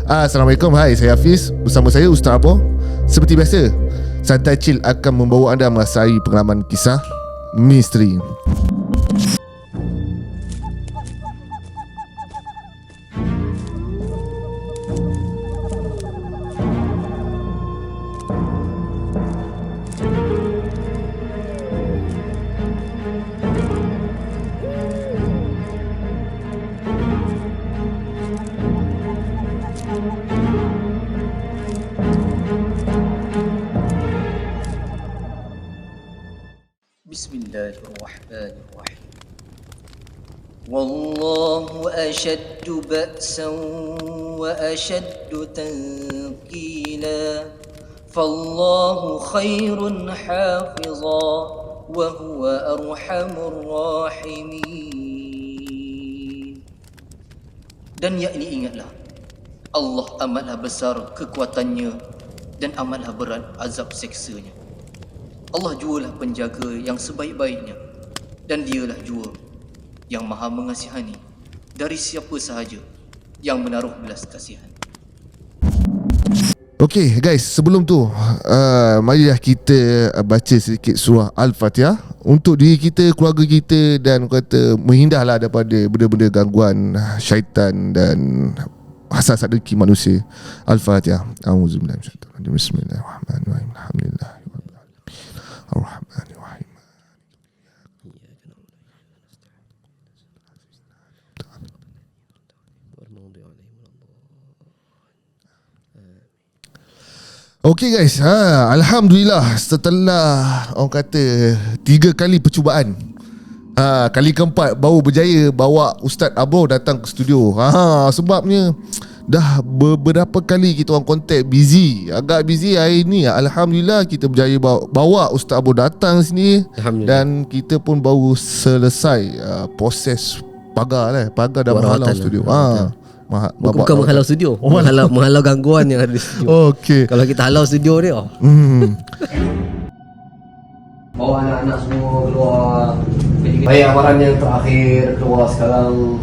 Assalamualaikum, hai, saya Hafiz. Bersama saya Ustaz Abo. Seperti biasa, Santai Chill akan membawa anda merasai pengalaman kisah misteri. Bismillahirrahmanirrahim. Wallahu ashaddu ba'san wa ashaddu tanqila. Fallahu khairun hafiza wa huwa arhamur rahimin. Dan yakni ingatlah, Allah amatlah besar kekuatannya dan amatlah berat azab seksanya. Allah jualah penjaga yang sebaik-baiknya, dan dialah jua yang maha mengasihani dari siapa sahaja yang menaruh belas kasihan. Okay guys, sebelum tu marilah kita baca sedikit surah Al-Fatihah untuk diri kita, keluarga kita, dan kata menghindarlah daripada benda-benda gangguan syaitan dan hasad dengki manusia. Al-Fatihah. A'udzubillahi minasyaitonir rajim. Bismillahirrahmanirrahim. Alhamdulillah Ar-Rahmanir-Rahim. Okay guys, Alhamdulillah, setelah orang kata 3 kali percubaan, kali keempat baru berjaya bawa Ustaz Abo datang ke studio. Sebabnya dah beberapa kali kita orang kontak agak busy hari ni. Alhamdulillah kita berjaya bawa Ustaz Abo datang sini, dan kita pun baru selesai proses pagar dah menghalau studio. Bukan menghalau studio, menghalau gangguan yang ada di studio. Okay. Kalau kita halau studio dia, bawa anak-anak semua keluar. Bayar amaran yang terakhir keluar sekarang.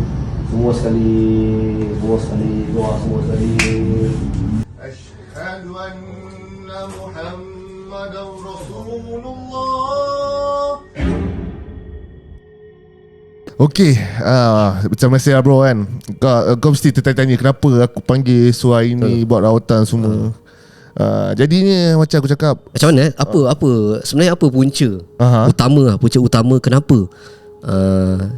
Semua sekali keluar semua sekali. Asyhadu anna Muhammadar Rasulullah. Okey, macam saya bro kan, kau mesti tertanya kenapa aku panggil surah ini buat rawatan semua. Jadinya macam aku cakap, macam mana? Apa sebenarnya apa punca utama kenapa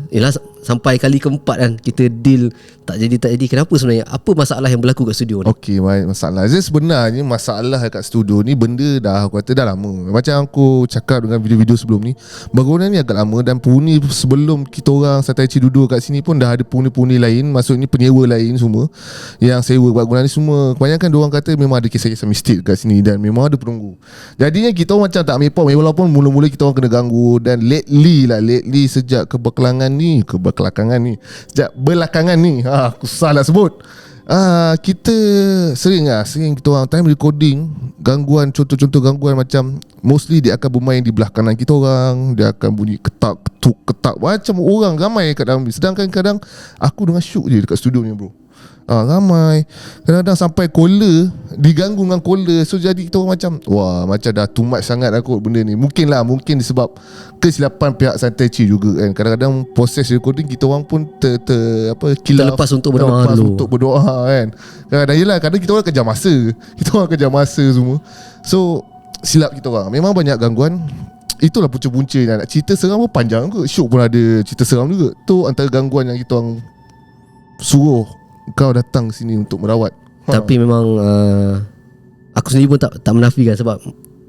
ialah sampai kali keempat kan kita deal tak jadi. Kenapa sebenarnya? Apa masalah yang berlaku kat studio ni? Okey, masalah sebenarnya masalah kat studio ni benda dah aku kata dah lama. Macam aku cakap dengan video-video sebelum ni, bangunan ni agak lama, dan penghuni sebelum kita orang Santai Chill duduk kat sini pun dah ada penghuni-penghuni lain, maksudnya penyewa lain semua yang sewa bangunan ni semua. Kebanyakan diorang kata memang ada kisah-kisah mistik kat sini dan memang ada penunggu. Jadinya kita orang macam tak ambil pop, walaupun mula-mula kita orang kena ganggu, dan lately sejak belakangan ni aku salah sebut. Kita sering kita orang time recording gangguan, contoh-contoh gangguan macam mostly dia akan bermain di belah kanan kita orang, dia akan bunyi ketak macam orang ramai kat dalam ni. Sedangkan kadang aku dengar syuk je dekat studio ni bro. Ramai. Kadang-kadang sampai caller diganggu dengan caller. So jadi kita orang macam dah too much sangat aku benda ni. Mungkin disebab kesilapan pihak Santai Chill juga kan. Kadang-kadang proses recording kita orang pun terlepas untuk berdoa kan. Kadang kita orang kejar masa semua. So silap kita orang. Memang banyak gangguan. Itulah punca-punca. Nak cerita seram pun panjang ke. Syuk pun ada cerita seram juga. Tu antara gangguan yang kita orang suruh kau datang sini untuk merawat. Tapi memang aku sendiri pun tak menafikan, sebab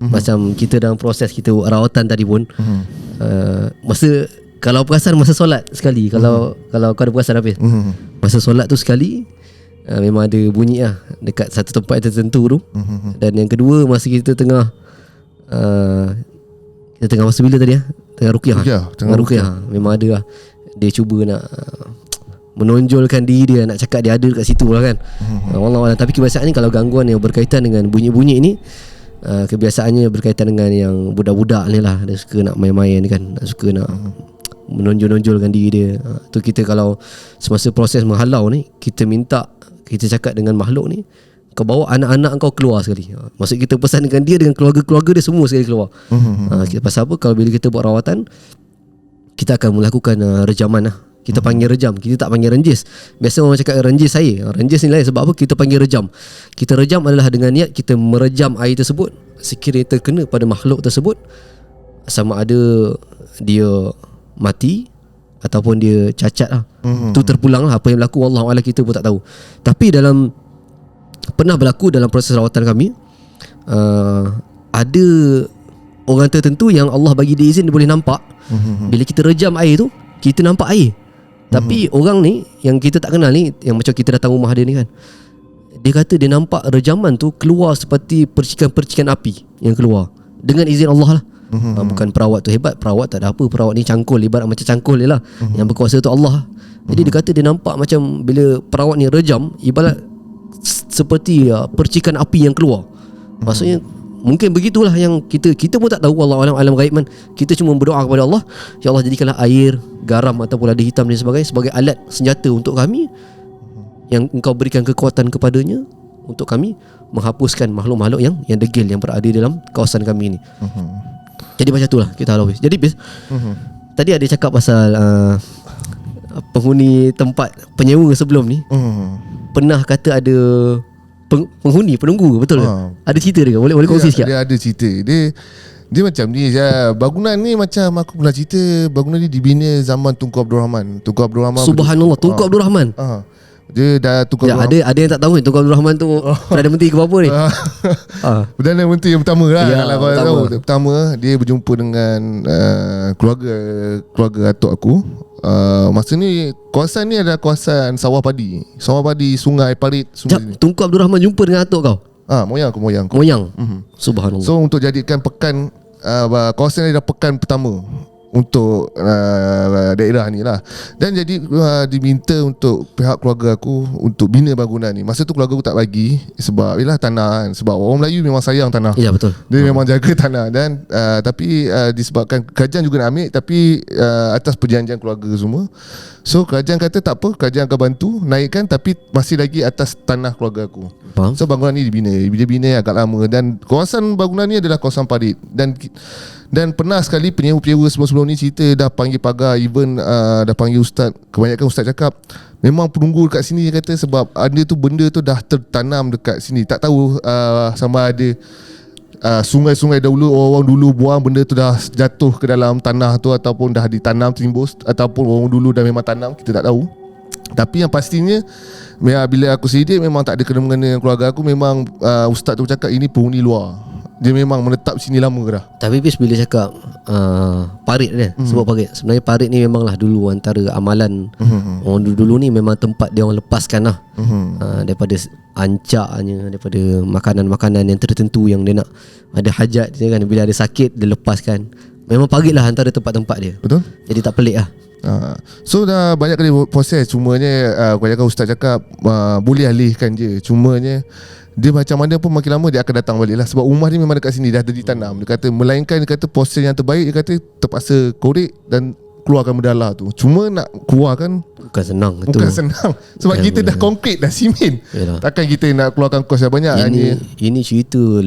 macam kita dalam proses kita rawatan tadi pun masa, kalau perasan masa solat sekali, kalau kau ada perasan apa, masa solat tu sekali memang ada bunyi dekat satu tempat tertentu tu. Dan yang kedua, masa kita tengah masa bila tadi tengah ruqyah, memang ada dia cuba nak menonjolkan diri dia, nak cakap dia ada kat situ lah kan. Wallahualam. Tapi kebiasaannya kalau gangguan yang berkaitan dengan bunyi-bunyi ni, kebiasaannya berkaitan dengan yang budak-budak ni lah. Dia suka nak main-main kan, suka nak menonjol-nonjolkan diri dia. Tu kita kalau semasa proses menghalau ni, kita minta kita cakap dengan makhluk ni, kau bawa anak-anak kau keluar sekali. Maksud kita pesan dengan dia, dengan keluarga-keluarga dia semua sekali keluar. Pasal apa? Kalau bila kita buat rawatan, kita akan melakukan rejaman lah. Kita panggil rejam, kita tak panggil renjis. Biasa orang cakap renjis air. Renjis ni lain, sebab apa? Kita panggil rejam. Kita rejam adalah dengan niat kita merejam air tersebut. Sekiranya terkena pada makhluk tersebut, sama ada dia mati ataupun dia cacat lah. Tu terpulang lah. Apa yang berlaku Wallahualam kita pun tak tahu. Tapi pernah berlaku dalam proses rawatan kami, ada orang tertentu yang Allah bagi dia izin, dia boleh nampak. Bila kita rejam air tu, kita nampak air. Tapi orang ni yang kita tak kenal ni, yang macam kita datang rumah dia ni kan, dia kata dia nampak rejaman tu keluar seperti percikan-percikan api yang keluar dengan izin Allah lah. Bukan perawat tu hebat, perawat tak ada apa, perawat ni cangkul, ibarat macam cangkul je lah. Yang berkuasa tu Allah. Jadi dia kata dia nampak macam bila perawat ni rejam, ibarat seperti percikan api yang keluar. Maksudnya mungkin begitulah yang kita pun tak tahu, wallahu alam ghaib man. Kita cuma berdoa kepada Allah, ya Allah jadikanlah air, garam ataupun lada hitam dan sebagainya sebagai alat senjata untuk kami, yang engkau berikan kekuatan kepadanya untuk kami menghapuskan makhluk-makhluk yang degil yang berada dalam kawasan kami ni. Jadi macam itulah kita halus. Jadi tadi ada cakap pasal penghuni tempat penyewa sebelum ni pernah kata ada penunggu, betul ke? Ada cerita dia ke? Boleh kongsi sikit? Dia ada cerita. Dia macam ni je. Bangunan ni macam aku pernah cerita, bangunan ni dibina zaman Tunku Abdul Rahman. Subhanallah, Tunku Abdul Rahman. Dia dah Tunku Abdul Rahman. Ada yang tak tahu ni Tunku Abdul Rahman tu Perdana Menteri ke apa ni? Perdana Menteri yang pertama lah. Ya, kalau tahu pertama dia berjumpa dengan keluarga atuk aku. Masa ni kawasan ni adalah kawasan sawah padi, sungai parit, sungai. Tunku Abdul Rahman jumpa dengan atuk kau? Moyang aku. Subhanallah. So untuk jadikan pekan, kawasan ni adalah pekan pertama untuk daerah ni lah. Dan jadi diminta untuk pihak keluarga aku untuk bina bangunan ni. Masa tu keluarga aku tak bagi sebab ialah tanah kan. Sebab orang Melayu memang sayang tanah. Ya betul. Dia memang jaga tanah. Dan tapi disebabkan kerajaan juga nak ambil, tapi atas perjanjian keluarga semua. So kerajaan kata tak apa, kerajaan akan bantu naikkan, tapi masih lagi atas tanah keluarga aku. Faham? So bangunan ni dia bina agak lama. Dan kawasan bangunan ni adalah kawasan parit. Dan pernah sekali penyewa-penyewa sebelum ni cerita dah panggil pagar, even dah panggil ustaz. Kebanyakan ustaz cakap memang penunggu dekat sini, dia kata sebab benda tu dah tertanam dekat sini. Tak tahu sama ada sungai-sungai dahulu, orang dulu buang benda tu dah jatuh ke dalam tanah tu, ataupun dah ditanam timbus, ataupun orang dulu dah memang tanam, kita tak tahu. Tapi yang pastinya bila aku sidik memang tak ada kena-mengena dengan keluarga aku. Memang ustaz tu cakap ini penghuni luar, dia memang menetap sini lama dah. Tapi bila cakap parit kan, sebab parit, sebenarnya parit ni memanglah dulu antara amalan orang dulu ni, memang tempat dia orang lepaskan lah daripada ancaknya, daripada makanan-makanan yang tertentu yang dia nak ada hajat dia kan. Bila ada sakit dia lepaskan. Memang parit lah antara tempat-tempat dia. Betul. Jadi tak pelik lah. So dah banyak kali proses. Cumanya kebanyakan ustaz cakap boleh alihkan je. Cumanya dia macam mana pun makin lama dia akan datang balik lah. Sebab rumah dia memang dekat sini, dah ditanam. Dia kata melainkan, dia kata proses yang terbaik, dia kata terpaksa korek dan keluarkan mendalah tu. Cuma nak keluarkan bukan senang. Sebab kita dah konkret, dah simen. Takkan kita nak keluarkan kos yang banyak. Ini cerita 50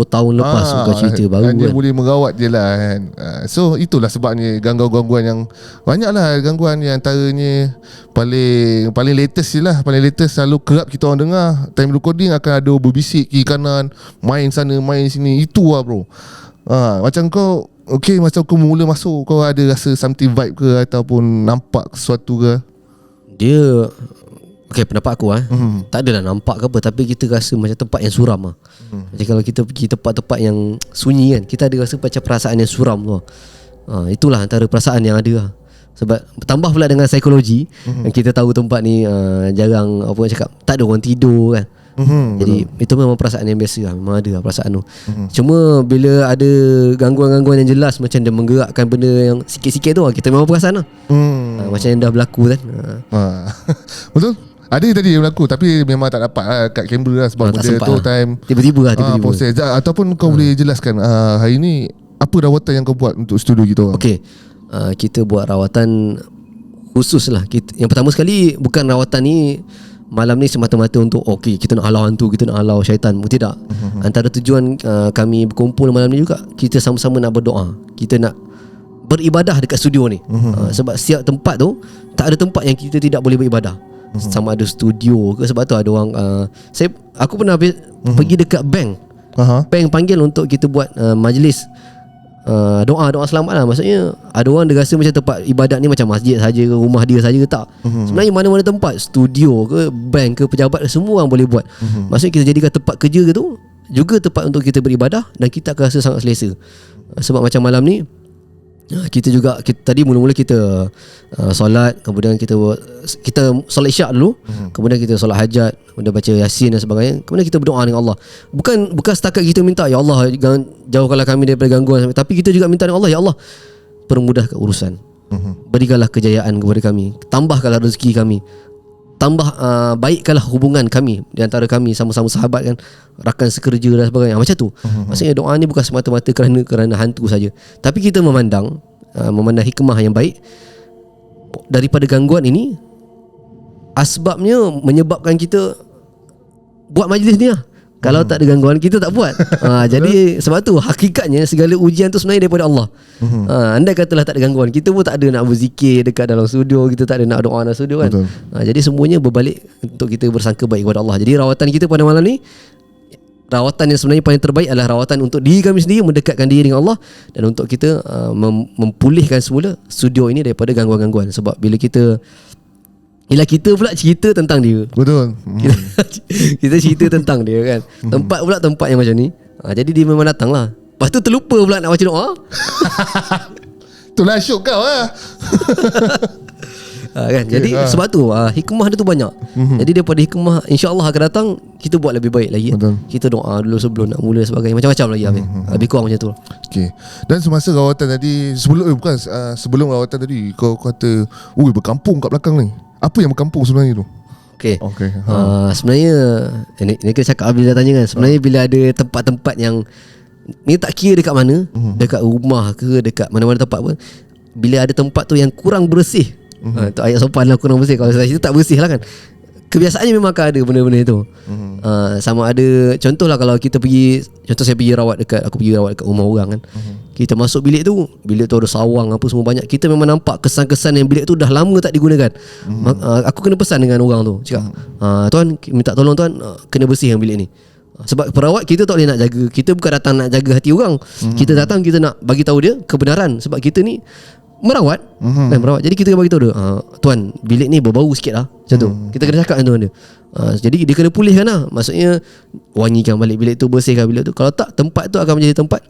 tahun lepas, bukan cerita baru kan. Dia boleh merawat je lah kan. So itulah sebabnya gangguan-gangguan yang banyak lah. Gangguan yang antaranya paling latest je lah. Paling latest selalu kerap kita orang dengar time recording akan ada berbisik kiri kanan, main sana main sini. Itu lah bro. Macam kau masa kau mula masuk, kau ada rasa something vibe ke, ataupun nampak sesuatu ke? Dia pendapat aku tak adalah nampak ke apa, tapi kita rasa macam tempat yang suram lah. Macam kalau kita pergi tempat-tempat yang sunyi kan, kita ada rasa macam perasaan yang suram tu. Itulah antara perasaan yang ada lah. Sebab tambah pula dengan psikologi, kita tahu tempat ni jarang cakap, tak ada orang tidur kan. Jadi itu memang perasaan yang biasa lah. Memang ada lah perasaan tu. Cuma bila ada gangguan-gangguan yang jelas, macam dia menggerakkan benda yang sikit-sikit tu, kita memang perasan lah. Macam yang dah berlaku kan. Betul. Ada tadi yang berlaku, tapi memang tak dapat lah kat kamera lah. Sebab benda tu time tiba-tiba proses. Ataupun kau boleh jelaskan hari ni apa rawatan yang kau buat untuk studio kita orang? Kita buat rawatan khusus lah. Yang pertama sekali, bukan rawatan ni malam ni semata-mata untuk kita nak halau hantu, kita nak halau syaitan. Tidak. Antara tujuan kami berkumpul malam ni juga, kita sama-sama nak berdoa, kita nak beribadah dekat studio ni. Sebab setiap tempat tu, tak ada tempat yang kita tidak boleh beribadah. Sama ada studio ke, sebab tu ada orang aku pernah pergi dekat bank. Bank panggil untuk kita buat majlis doa selamat lah. Maksudnya ada orang dia rasa macam tempat ibadat ni macam masjid saja ke, rumah dia saja ke, tak. Sebenarnya mana-mana tempat, studio ke, bank ke, pejabat ke, semua orang boleh buat. Maksudnya kita jadikan tempat kerja ke tu juga tempat untuk kita beribadah, dan kita akan rasa sangat selesa. Sebab macam malam ni kita tadi mula-mula kita solat, kemudian kita solat isyak dulu, kemudian kita solat hajat, kemudian baca yasin dan sebagainya, kemudian kita berdoa dengan Allah. Bukan setakat kita minta, ya Allah jangan jauhkanlah kami daripada gangguan, tapi kita juga minta dengan Allah, ya Allah permudahkan urusan, berikanlah kejayaan kepada kami, tambahkanlah rezeki kami, baikkanlah hubungan kami di antara kami, sama-sama sahabat kan, rakan sekerja dan sebagainya. Macam tu. Maksudnya doa ni bukan semata-mata kerana hantu saja, tapi kita memandang hikmah yang baik daripada gangguan ini. Asbabnya menyebabkan kita buat majlis ni lah. Kalau tak ada gangguan, kita tak buat. Jadi sebab tu hakikatnya segala ujian tu sebenarnya daripada Allah. Andai katalah tak ada gangguan, kita pun tak ada nak berzikir dekat dalam studio, kita tak ada nak doa dalam studio kan. Jadi semuanya berbalik untuk kita bersangka baik kepada Allah. Jadi rawatan kita pada malam ni, rawatan yang sebenarnya paling terbaik adalah rawatan untuk diri kami sendiri, mendekatkan diri dengan Allah, dan untuk kita mempulihkan semula studio ini daripada gangguan-gangguan. Sebab bila kita pula cerita tentang dia. Betul. Kita cerita tentang dia kan. Tempat pula tempat yang macam ni. Jadi dia memang datang lah. Lepas tu terlupa pula nak baca doa. Itulah syuk kau lah. Kan? Jadi sebab tu hikmah dia tu banyak. Jadi daripada hikmah, InsyaAllah akan datang, kita buat lebih baik lagi. Betul. Kita doa dulu sebelum nak mula sebagainya. Macam-macam lagi lebih kurang macam tu. Okay. Dan semasa rawatan tadi, sebelum rawatan tadi, kau kata berkampung kat belakang ni. Apa yang berkampung sebenarnya tu? Okay. Sebenarnya ini kita cakap bila dah tanya kan. Sebenarnya bila ada tempat-tempat yang ni tak kira dekat mana, dekat rumah ke, dekat mana-mana tempat pun, bila ada tempat tu yang kurang bersih, tu ayat sopan lah, kurang bersih. Kalau saya tak bersih lah kan. Kebiasaannya memang akan ada benda-benda itu. Sama ada, contohlah kalau kita pergi, contoh saya pergi rawat dekat rumah orang kan. Kita masuk bilik tu ada sawang apa semua banyak. Kita memang nampak kesan-kesan yang bilik tu dah lama tak digunakan. Aku kena pesan dengan orang tu, cakap, tuan minta tolong tuan, kena bersihkan bilik ni. Sebab perawat kita tak boleh nak jaga, kita bukan datang nak jaga hati orang. Kita datang, kita nak bagi tahu dia kebenaran. Sebab kita ni merawat kan, merawat. Jadi kita bagi tahu dia, tuan bilik ni berbau sikit lah, macam tu. Kita kena cakap dengan dia. Jadi dia kena pulihkan lah. Maksudnya wangikan balik bilik tu, bersihkan bilik tu. Kalau tak, tempat tu akan menjadi tempat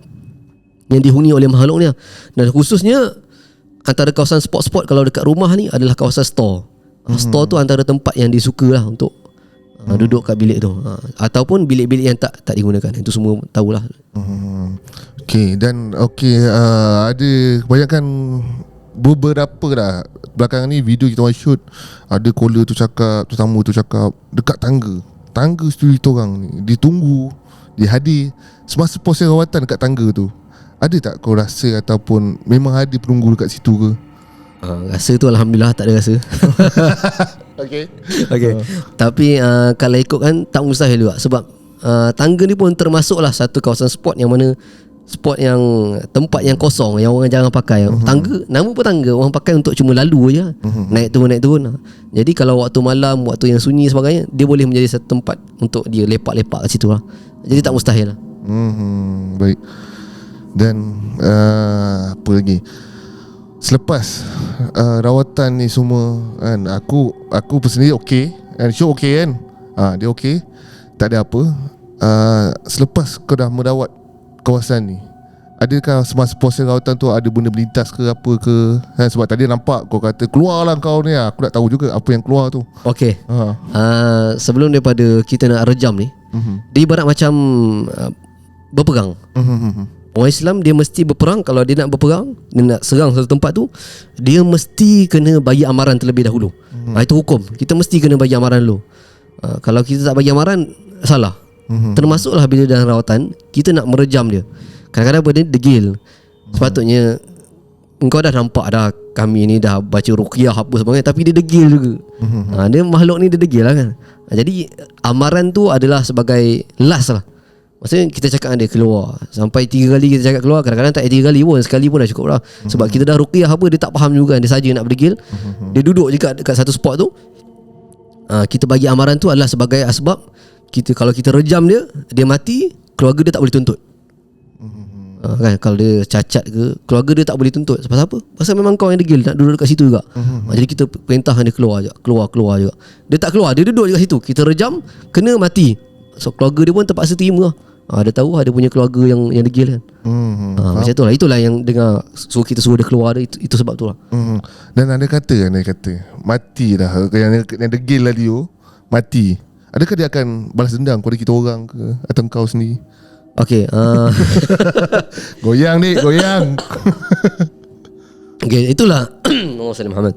yang dihuni oleh makhluk ni. Dan khususnya antara kawasan spot-spot kalau dekat rumah ni adalah kawasan store. Store tu antara tempat yang disuka lah untuk duduk kat bilik tu. Ataupun bilik-bilik yang tak digunakan. Itu semua tahulah. Okay. Dan ada kebanyakan beberapa lah belakangan ni video kita orang shoot, ada caller tu cakap, tetamu tu cakap dekat tangga studio kita orang ni ditunggu, dihadir semasa proses rawatan dekat tangga tu. Ada tak kau rasa ataupun memang ada penunggu dekat situ ke? Rasa tu alhamdulillah tak ada rasa. Okay. Tapi kalau ikut kan tak mustahil juga. Sebab tangga ni pun termasuklah satu kawasan spot yang mana spot yang tempat yang kosong, yang orang jarang pakai. Tangga, nama pun tangga, orang pakai untuk cuma lalu je. Naik turun. Jadi kalau waktu malam, waktu yang sunyi sebagainya, dia boleh menjadi satu tempat untuk dia lepak-lepak kat situ lah. Jadi tak mustahil lah. Baik. Dan apa lagi, selepas rawatan ni semua kan, aku personally okay, and Syuk okay kan, dia okay, tak ada apa. Selepas kau dah merawat kawasan ni, adakah semasa proses rawatan tu ada benda melintas ke apa ke kan? Sebab tadi nampak kau kata keluarlah kau ni, aku nak tahu juga apa yang keluar tu. Okay. Sebelum daripada kita nak rejam ni, dia ibarat macam berperang. Orang Islam dia mesti berperang. Kalau dia nak berperang, dia nak serang satu tempat tu, dia mesti kena bagi amaran terlebih dahulu. Itu hukum. Kita mesti kena bagi amaran dulu. Kalau kita tak bagi amaran, salah. Termasuklah bila dalam rawatan kita nak merejam dia. Kadang-kadang benda degil. Sepatutnya engkau dah nampak dah kami ni dah baca ruqyah apa sebagainya, tapi dia degil juga. Dia makhluk ni dia degil lah kan. Jadi amaran tu adalah sebagai last lah. Maksudnya kita cakap dengan dia keluar, sampai 3 kali kita cakap keluar, kadang-kadang tak 3 kali pun, sekali pun dah cukup lah. Sebab kita dah ruqyah apa, dia tak faham juga kan. Dia saja nak berdegil. Dia duduk je dekat satu spot tu. Kita bagi amaran tu adalah sebagai asbab kita, kalau kita rejam dia, dia mati, keluarga dia tak boleh tuntut. Kan, kalau dia cacat ke, keluarga dia tak boleh tuntut. Pasal apa? Pasal memang kau yang degil nak duduk dekat situ juga. Jadi kita perintahkan dia keluar je, keluar juga. Dia tak keluar, dia duduk dekat situ. Kita rejam, kena mati. So keluarga dia pun terpaksa terima lah. Dia tahu ada punya keluarga yang degil kan. Macam tu lah. Itulah yang dengar kita suruh dia keluar dia, itu sebab tu lah. Dan ada kata mati dah, yang degil lah dia mati, adakah dia akan balas dendam kepada kita orang ke, atau kau sendiri? Okay, Goyang ni, goyang. okay, itulah Muhammad.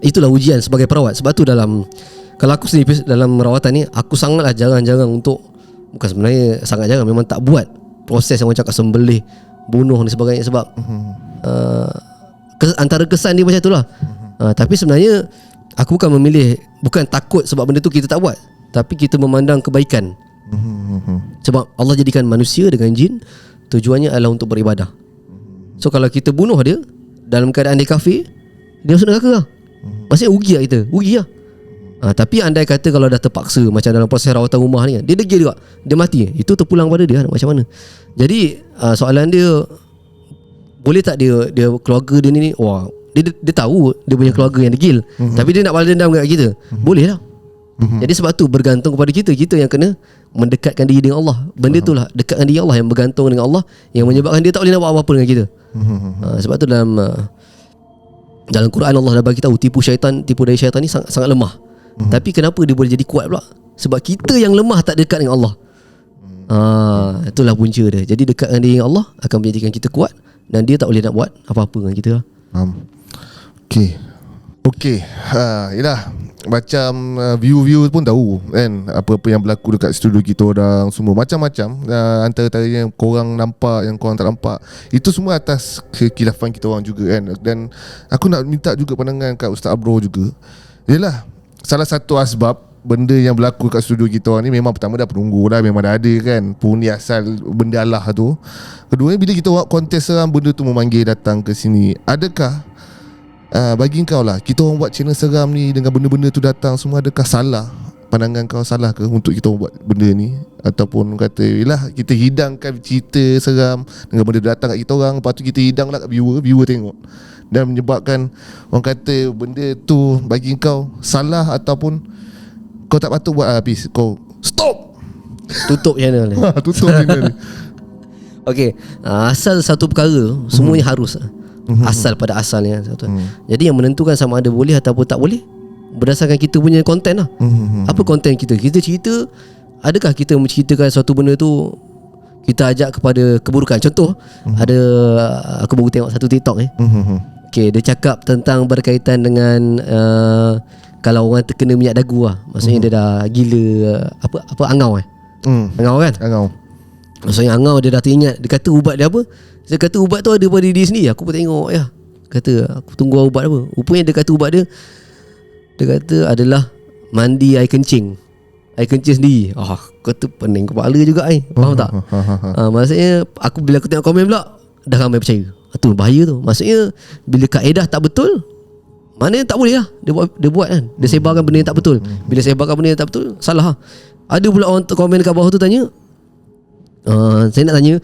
Itulah ujian sebagai perawat. Sebab tu kalau aku sendiri dalam rawatan ni, aku sangatlah jarang-jarang untuk, bukan sebenarnya sangat jarang, memang tak buat proses yang orang cakap sembelih, bunuh dan sebagainya. Sebab antara kesan dia macam tu lah. Tapi sebenarnya aku bukan takut sebab benda tu kita tak buat, tapi kita memandang kebaikan. Sebab Allah jadikan manusia dengan jin, tujuannya adalah untuk beribadah. So kalau kita bunuh dia dalam keadaan dia kafir, dia masuk neraka lah. Maksudnya rugi lah kita, rugi lah. Tapi andai kata kalau dah terpaksa, macam dalam proses rawatan rumah ni kan, dia degil juga, dia mati, itu terpulang pada dia, macam mana. Jadi soalan dia, boleh tak dia keluarga dia ni, wah, dia tahu dia punya keluarga yang degil, tapi dia nak balas dendam kat kita, boleh lah. Jadi sebab tu bergantung kepada kita yang kena mendekatkan diri dengan Allah. Benda tu lah, dekatkan diri Allah, yang bergantung dengan Allah, yang menyebabkan dia tak boleh nak buat apa-apa dengan kita. Sebab tu dalam Quran Allah dah bagi tahu tipu dari syaitan ni sangat lemah. Tapi kenapa dia boleh jadi kuat pula? Sebab kita yang lemah tak dekat dengan Allah. Itulah punca dia. Jadi dekatkan diri dengan Allah akan menjadikan kita kuat, dan dia tak boleh nak buat apa-apa dengan kita lah. Okay. Yelah, macam view pun tahu kan apa-apa yang berlaku dekat studio kita orang semua macam-macam. Antara yang korang nampak, yang korang tak nampak, itu semua atas kekhilafan kita orang juga kan. Dan aku nak minta juga pandangan kat Ustaz Abro juga. Yelah, salah satu asbab benda yang berlaku kat studio kita orang ni, memang pertama dah penunggu dah, memang dah ada kan punyi asal benda Allah tu. Keduanya, bila kita buat kontes seram, benda tu memanggil datang ke sini. Adakah bagi kau lah, kita orang buat channel seram ni dengan benda-benda tu datang semua, adakah salah? Pandangan kau salah ke untuk kita buat benda ni? Ataupun kata, yelah, kita hidangkan cerita seram dengan benda datang kat kita orang, lepas tu kita hidang lah kat viewer tengok, dan menyebabkan orang kata benda tu bagi kau salah, ataupun kau tak patut buat habis, kau stop, tutup channel ni. Tutup channel ni. Okay, asal satu perkara semuanya harus asal pada asalnya. Jadi yang menentukan sama ada boleh ataupun tak boleh berdasarkan kita punya konten lah. Apa konten kita? Kita cerita, adakah kita menceritakan suatu benda tu kita ajak kepada keburukan? Contoh, ada aku baru tengok satu TikTok Okay, dia cakap tentang berkaitan dengan kalau orang terkena minyak dagu lah, maksudnya dia dah gila, apa angau angau kan? Angau. Maksudnya angau, dia dah teringat, dia kata ubat dia apa? Dia kata ubat tu ada pada diri sendiri. Aku pun tengok kata aku tunggu ubat apa. Rupanya dia kata ubat dia kata adalah mandi air kencing. Air kencing sendiri. Kata pening kepala juga faham tak? Maksudnya bila aku tengok komen pula, dah ramai percaya. Tu bahaya tu. Maksudnya bila kaedah tak betul, mana tak boleh lah dia buat kan. Dia sebarkan benda yang tak betul. Bila sebarkan benda yang tak betul, salah lah. Ada pula orang komen dekat bawah tu tanya, saya nak tanya,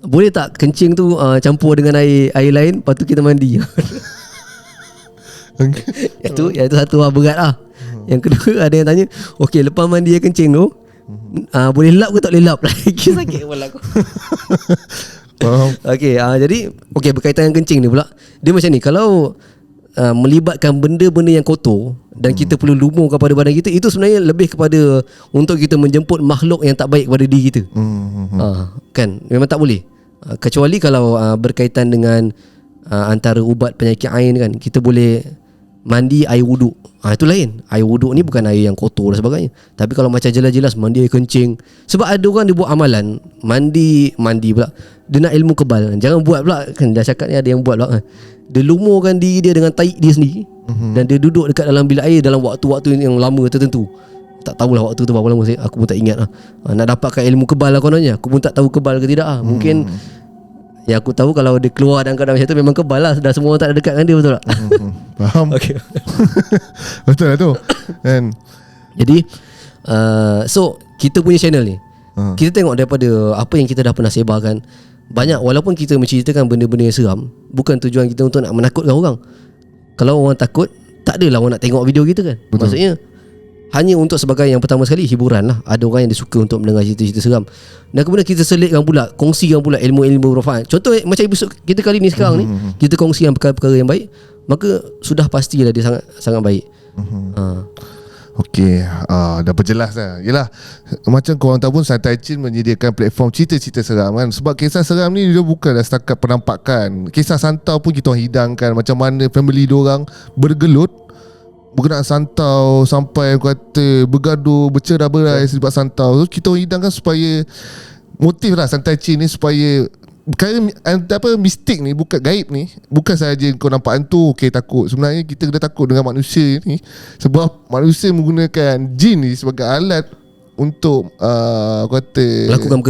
boleh tak kencing tu campur dengan air lain, lepas tu kita mandi? Itu satu berat lah. Yang kedua, ada yang tanya, okey, lepas mandi air kencing tu, boleh lap ke tak boleh lap? Lagi sakit kepala aku. Okey, jadi berkaitan dengan kencing ni pula, dia macam ni. Kalau melibatkan benda-benda yang kotor dan kita perlu lumur kepada badan kita, itu sebenarnya lebih kepada untuk kita menjemput makhluk yang tak baik kepada diri kita. Kan, memang tak boleh. Kecuali kalau berkaitan dengan antara ubat penyakit ain kan, kita boleh mandi air wuduk. Itu lain. Air wuduk ni bukan air yang kotor dan sebagainya. Tapi kalau macam jelas-jelas mandi air kencing. Sebab ada orang dia buat amalan mandi pula, dia nak ilmu kebal. Jangan buat pula, kan dah cakap ni ada yang buat pula kan. Dia lumurkan diri dia dengan tahi dia sendiri, dan dia duduk dekat dalam bilik air dalam waktu-waktu yang lama tertentu. Tak tahulah waktu tu berapa lama, aku pun tak ingat lah. Nak dapatkan ilmu kebal lah kononnya. Aku pun tak tahu kebal ke tidak lah. Mungkin yang aku tahu kalau dia keluar dalam keadaan macam tu memang kebal lah. Dah semua orang tak ada dekat dengan dia, betul tak? Faham. Okay. Betul lah tu kan. Jadi so kita punya channel ni, kita tengok daripada apa yang kita dah pernah sebarkan, banyak, walaupun kita menceritakan benda-benda yang seram, bukan tujuan kita untuk nak menakutkan orang. Kalau orang takut, tak adalah orang nak tengok video kita kan. Betul. Maksudnya hanya untuk sebagai yang pertama sekali hiburan lah. Ada orang yang dia suka untuk mendengar cerita-cerita seram, dan kemudian kita selitkan pula, kongsikan pula ilmu-ilmu bermanfaat. Contoh macam episod kita kali ni sekarang ni, kita kongsikan perkara-perkara yang baik, maka sudah pastilah dia sangat sangat baik. Okey, dah berjelas dah. Yelah, macam korang tahu pun Santai Chill menyediakan platform cerita-cerita seram kan. Sebab kisah seram ni dia bukanlah setakat penampakan. Kisah santau pun kita orang hidangkan, macam mana family diorang bergelut berkenaan santau sampai kata bergaduh, bercerai-berai sebab santau. So kita orang hidangkan supaya motif lah Santai Chill ni, supaya perkara apa mistik ni, bukan gaib ni, bukan sahaja kau nampak hantu okey takut. Sebenarnya kita kena takut dengan manusia ni, sebab manusia menggunakan jin ni sebagai alat untuk kata lakukan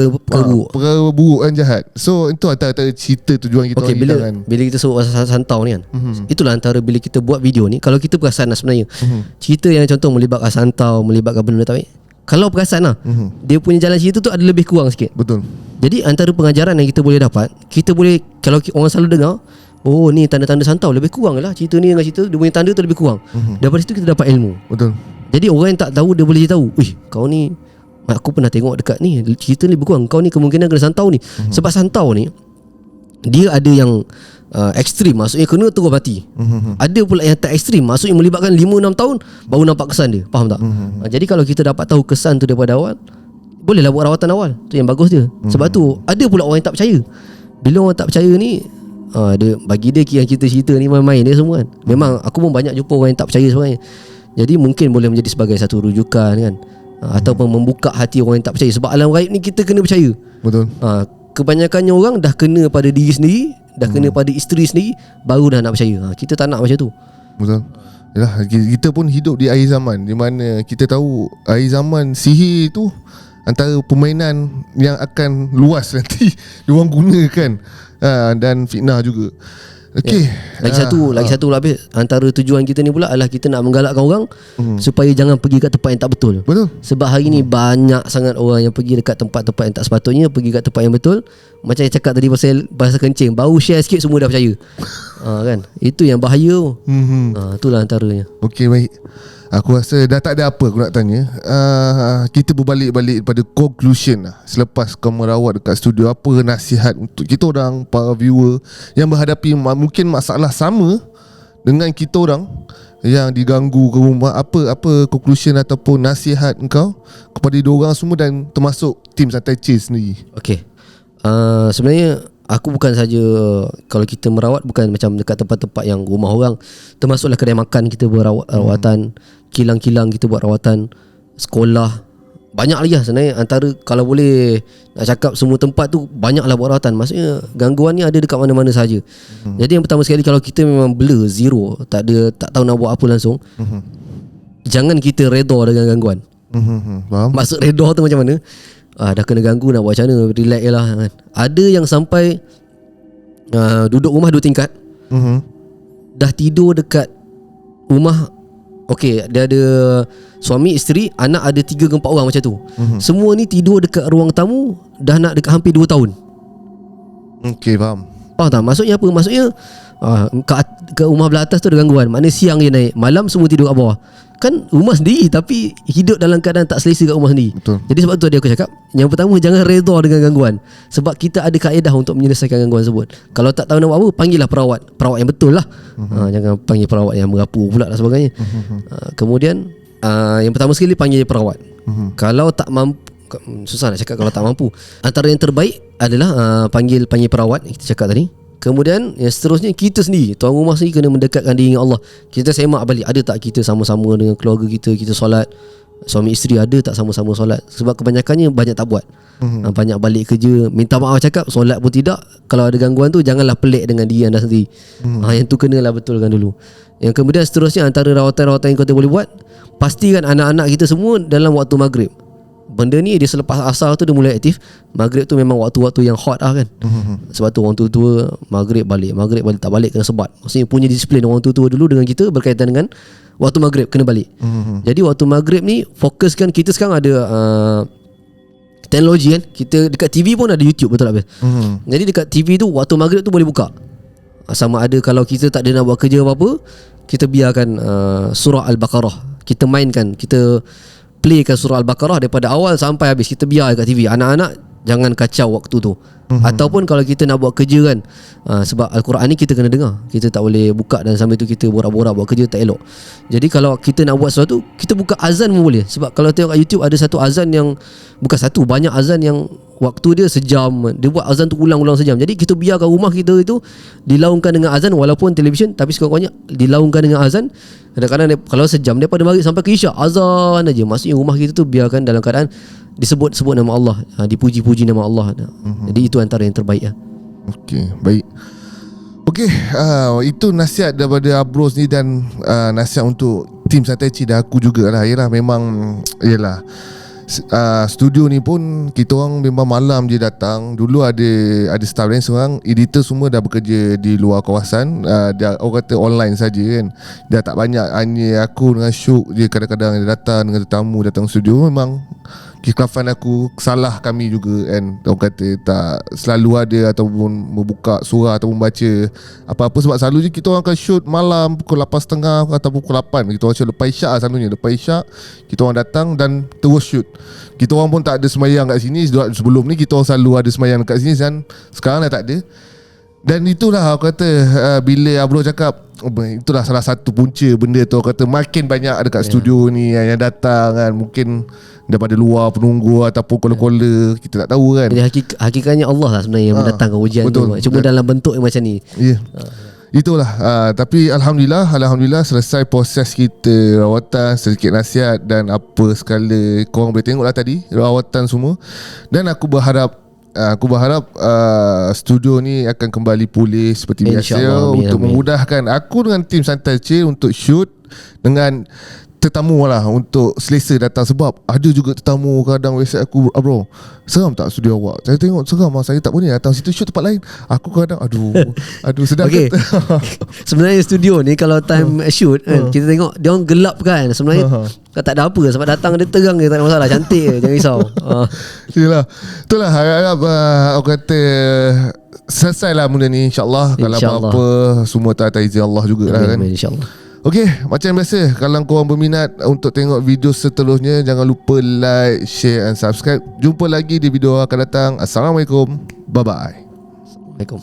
perkara buruk dan jahat. So itu antara cerita tujuan kita. Okay, bila kita sebut pasal santau ni kan, itulah antara bila kita buat video ni, kalau kita perasan lah sebenarnya, cerita yang contoh melibatkan santau, melibatkan benda tak baik, kalau perasan lah, dia punya jalan cerita tu ada lebih kurang sikit. Betul. Jadi antara pengajaran yang kita boleh dapat, kita boleh, kalau orang selalu dengar, oh ni tanda-tanda santau, lebih kurang lah cerita ni dengan cerita, dia punya tanda tu lebih kurang. Daripada situ kita dapat ilmu. Betul. Jadi orang yang tak tahu, dia boleh tahu, kau ni, aku pernah tengok dekat ni, cerita ni lebih kurang, kau ni kemungkinan kena santau ni. Sebab santau ni, dia ada yang ekstrim, maksudnya kena terus mati. Ada pula yang tak ekstrim, maksudnya melibatkan 5-6 tahun baru nampak kesan dia. Faham tak? Jadi kalau kita dapat tahu kesan tu daripada awal, bolehlah buat rawatan awal. Tu yang bagus dia. Sebab tu ada pula orang yang tak percaya. Bila orang tak percaya ni, dia, bagi dia yang kita cerita ni main-main dia semua kan. Memang aku pun banyak jumpa orang yang tak percaya sebenarnya. Jadi mungkin boleh menjadi sebagai satu rujukan kan, ataupun membuka hati orang yang tak percaya. Sebab alam gaib ni kita kena percaya. Betul. Kebanyakannya orang dah kena pada diri sendiri, dah kena pada isteri sendiri, baru dah nak percaya. Kita tak nak macam tu. Betul. Yalah, kita pun hidup di akhir zaman, di mana kita tahu akhir zaman sihir tu antara permainan yang akan luas nanti diorang gunakan, dan fitnah juga. Okey. Lagi satu habis, antara tujuan kita ni pula adalah kita nak menggalakkan orang supaya jangan pergi kat tempat yang tak betul. Betul. Sebab hari ni banyak sangat orang yang pergi dekat tempat-tempat yang tak sepatutnya, pergi kat tempat yang betul. Macam yang cakap tadi pasal kencing, baru share sikit semua dah percaya. Kan? Itu yang bahaya. Itulah antaranya. Okey, baik. Aku rasa dah tak ada apa aku nak tanya. Kita berbalik-balik pada conclusion lah. Selepas kau merawat dekat studio, apa nasihat untuk kita orang, para viewer yang berhadapi mungkin masalah sama dengan kita orang yang diganggu ke rumah? Apa conclusion ataupun nasihat engkau kepada diorang semua dan termasuk tim Santai Chill sendiri? Okay, sebenarnya aku bukan saja, kalau kita merawat bukan macam dekat tempat-tempat yang rumah orang, termasuklah kedai makan kita buat rawatan, kilang-kilang kita buat rawatan, sekolah, banyak lagi lah sebenarnya. Antara, kalau boleh nak cakap semua tempat tu banyaklah buat rawatan. Maksudnya gangguan ni ada dekat mana-mana saja. Jadi yang pertama sekali, kalau kita memang blur, zero, tak tahu nak buat apa langsung, jangan kita redha dengan gangguan. Faham? Maksud redha tu macam mana? Dah kena ganggu, nak buat macam mana, relax je lah kan. Ada yang sampai duduk rumah 2 tingkat, dah tidur dekat rumah. Okey, dia ada suami, isteri, anak ada 3 ke 4 orang macam tu. Semua ni tidur dekat ruang tamu dah nak dekat hampir 2 tahun. Okey, faham. Faham tak? Maksudnya apa? Maksudnya ke rumah belah atas tu ada gangguan. Maknanya siang dia naik, malam semua tidur kat bawah. Kan rumah sendiri tapi hidup dalam keadaan tak selesa kat rumah sendiri. Betul. Jadi sebab tu dia aku cakap, yang pertama, jangan redha dengan gangguan. Sebab kita ada kaedah untuk menyelesaikan gangguan tersebut. Kalau tak tahu nak buat apa, panggillah perawat yang betul lah. Jangan panggil perawat yang merapu pula dan sebagainya. Kemudian yang pertama sekali, panggil perawat. Kalau tak mampu, susah nak cakap kalau tak mampu, antara yang terbaik adalah panggil perawat kita cakap tadi. Kemudian yang seterusnya, kita sendiri, tuan rumah sendiri kena mendekatkan diri dengan Allah. Kita semak balik, ada tak kita sama-sama dengan keluarga kita solat, suami isteri ada tak sama-sama solat. Sebab kebanyakannya banyak tak buat. Banyak balik kerja, minta maaf cakap, solat pun tidak. Kalau ada gangguan tu, janganlah pelik dengan diri anda sendiri. Yang tu kenalah betulkan dulu. Yang kemudian seterusnya, antara rawatan-rawatan yang kita boleh buat, pastikan anak-anak kita semua dalam waktu maghrib. Benda ni dia selepas asar tu dia mulai aktif. Maghrib tu memang waktu-waktu yang hot lah kan. Sebab tu orang tua-tua maghrib balik tak balik kena sebat. Maksudnya punya disiplin orang tua-tua dulu dengan kita berkaitan dengan waktu maghrib kena balik. Jadi waktu maghrib ni fokuskan, kita sekarang ada teknologi kan. Kita dekat TV pun ada YouTube, betul tak? Jadi dekat TV tu waktu maghrib tu boleh buka. Sama ada kalau kita tak ada nak buat kerja apa-apa, kita biarkan surah Al-Baqarah. Kita mainkan, kita playkan surah Al-Baqarah daripada awal sampai habis. Kita biar kat TV. Anak-anak jangan kacau waktu tu. Ataupun kalau kita nak buat kerja kan, sebab Al-Quran ni kita kena dengar, kita tak boleh buka dan sambil tu kita borak-borak buat kerja, tak elok. Jadi kalau kita nak buat sesuatu, kita buka azan pun boleh. Sebab kalau tengok kat YouTube ada satu azan yang, bukan satu, banyak azan yang waktu dia sejam. Dia buat azan tu ulang-ulang sejam. Jadi kita biarkan rumah kita itu dilaungkan dengan azan, walaupun televisyen, tapi sekurang-kurangnya dilaungkan dengan azan. Kadang-kadang kalau sejam daripada maghrib sampai ke isyak azan aja. Maksudnya rumah kita tu biarkan dalam keadaan disebut-sebut nama Allah, dipuji-puji nama Allah. Jadi itu antara yang terbaik lah. Okey, baik. Okey, itu nasihat daripada Abros ni dan nasihat untuk tim Santai Cik dan aku jugalah. Yalah, memang yalah, studio ni pun kita orang memang malam je datang. Dulu ada staff lain, seorang editor semua dah bekerja di luar kawasan. Dia orang kata online saja kan. Dah tak banyak, hanya aku dengan Syuk je kadang-kadang dia datang dengan tetamu datang studio. Memang kekhilafan aku, salah kami juga kan. Orang kata tak selalu ada ataupun membuka surah ataupun baca apa-apa. Sebab selalu je kita orang akan shoot malam pukul 8.30 atau pukul 8. Kita orang shoot lepas isyak selalunya. Lepas isyak kita orang datang dan terus shoot. Kita orang pun tak ada semayang kat sini. Sebelum ni kita orang selalu ada semayang kat sini, dan sekarang dah tak ada. Dan itulah aku kata, bila Abro cakap, itulah salah satu punca benda tu. Aku kata makin banyak dekat studio ni yang datang kan. Mungkin daripada luar penunggu ataupun kola-kola, kita tak tahu kan. Jadi hakikatnya Allah lah sebenarnya yang mendatangkan ujian tu. Cuma dalam bentuk yang macam ni. Itulah. Tapi Alhamdulillah selesai proses kita rawatan, sedikit nasihat dan apa sekala korang boleh tengok lah tadi, rawatan semua. Dan aku berharap studio ni akan kembali pulih seperti biasa, untuk memudahkan aku dengan tim Santai Cik untuk shoot dengan tetamu lah, untuk selesa datang. Sebab ada juga tetamu kadang website aku, bro, seram tak studio awak? Saya tengok seram lah, saya tak boleh datang situ, shoot tempat lain. Aku kadang aduh sedang okay. Sebenarnya studio ni kalau time shoot kan, kita tengok dia orang gelap kan. Sebenarnya tak ada apa, sebab datang dia terang je, tak ada masalah, cantik je, jangan risau. Itulah harap aku kata selesai lah benda ni, insyaAllah. Kalau apa-apa semua tak atas izin Allah juga lah kan. InsyaAllah. Okey, macam biasa, kalau korang berminat untuk tengok video seterusnya, jangan lupa like, share and subscribe. Jumpa lagi di video akan datang. Assalamualaikum. Bye-bye. Assalamualaikum.